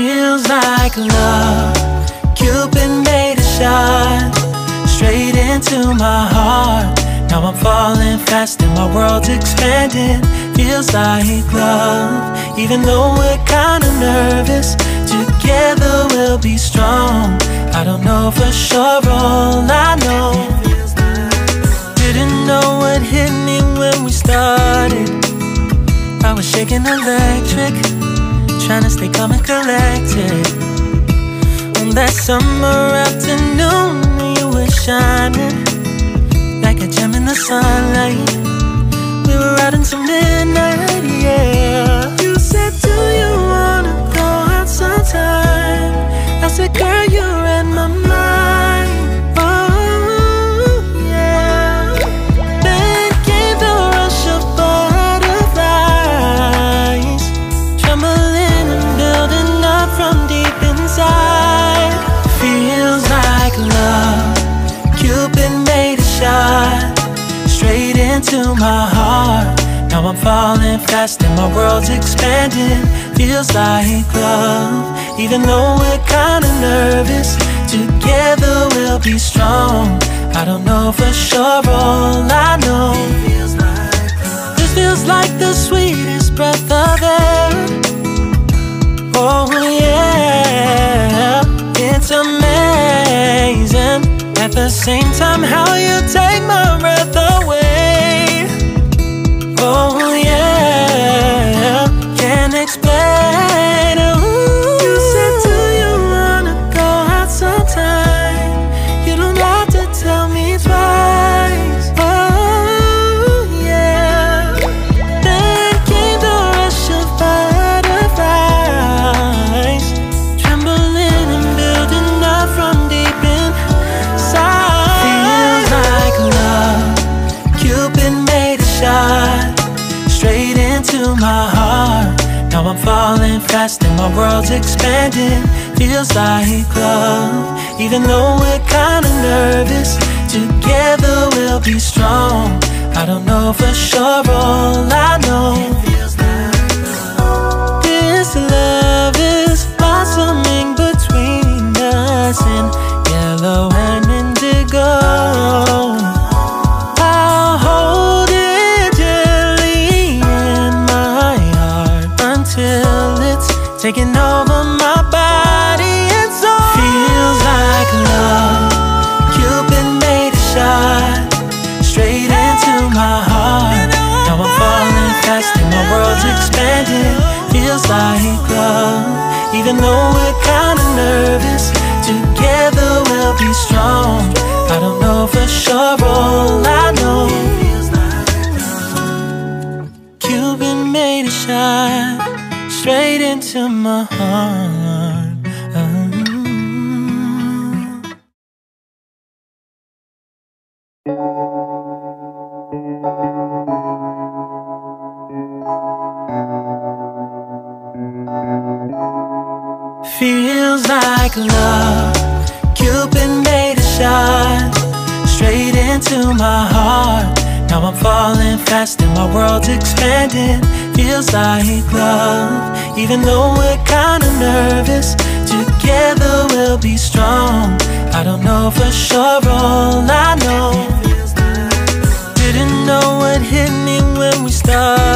Feels like love. Cupid made a shot straight into my heart. Now I'm falling fast and my world's expanding. Feels like love. Even though we're kinda nervous, together we'll be strong. I don't know for sure, all I know. Didn't know what hit me when we started. I was shaking electric, trying to stay calm and collected. On that summer afternoon, you were shining like a gem in the sunlight. We were out until midnight, yeah. You said, do you wanna go out sometime? I said, girl, you read my mind. Oh, yeah. Then came the rush of butterflies, trembling and building up from deep inside. Feels like love. Cupid made a shot straight into my heart. Now I'm falling fast and my world's expanding. Feels like love. Even though we're kinda nervous, together we'll be strong. I don't know for sure, all I know. This feels like the sweetest breath of air. Oh yeah, it's amazing. At the same time, how you take my breath away. Oh yeah, can't explain. Ooh. You said, do you wanna go out sometime? You don't have to tell me twice. Oh yeah. Then came the rush of butterflies, trembling and building up from deep inside. Feels like love. Cupid made a shot straight into my heart. Now I'm falling fast and my world's expanding. Feels like love. Even though we're kinda nervous, together we'll be strong. I don't know for sure, all I know. This love is blossoming between us in yellow and indigo. I'll hold it gently in my heart until it's taking over my body and soul. Feels like love. Cupid made a shot straight into my heart. Now I'm falling fast and my world's expanding. Feels like love. Even though we're kinda nervous, together we'll be strong. I don't know for sure, all I know. Cupid made a shot straight into my heart. Feels like love. Cupid made a shot straight into my heart. Now I'm falling fast and my world's expanding. Feels like love. Even though we're kinda nervous, together we'll be strong. I don't know for sure, all I know. Didn't know what hit me when we started.